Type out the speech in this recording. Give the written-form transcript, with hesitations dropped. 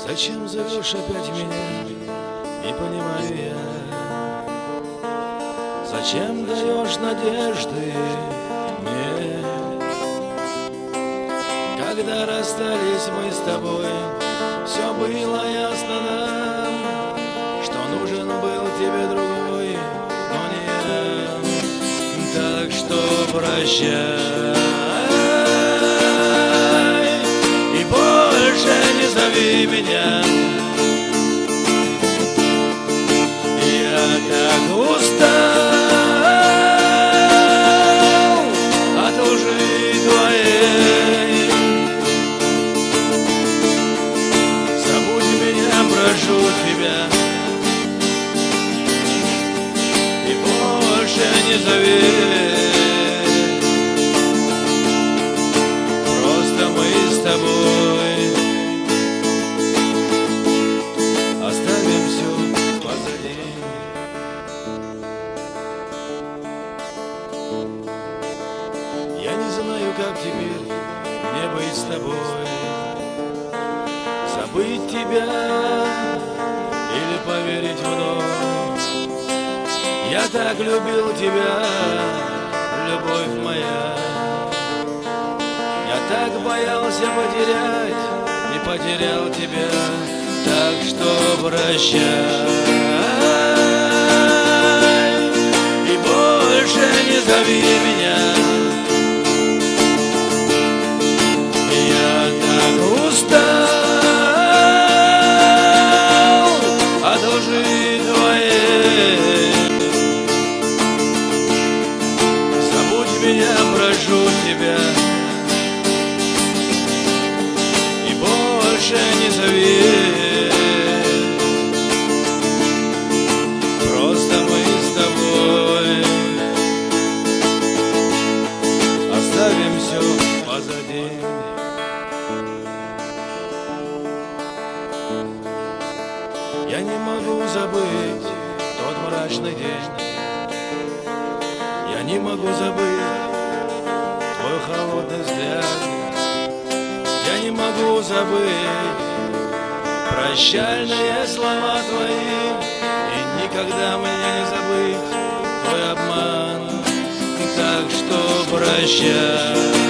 Зачем зовешь опять меня, не понимаю я. Зачем даешь надежды мне? Когда расстались мы с тобой, все было ясно нам, что нужен был тебе другой, но не я. Так что прощай и больше не зови меня. Я так устал от лжи твоей. Забудь меня, прошу тебя, и больше не зови. Просто мы с тобой оставим все позади. Я не знаю, как теперь мне быть с тобой. Забыть тебя или поверить вновь. Я так любил тебя, любовь моя. Я так боялся потерять и потерял тебя. Так что прощай и больше не зови меня. Я так устал от лжи твоей. Забудь меня, прошу тебя, и больше не зови. Просто мы с тобой оставим все позади. Я не могу забыть тот мрачный день. Я не могу забыть твой холодный взгляд. Я не могу забыть прощальные слова твои. И никогда мне не забыть твой обман. Так что прощай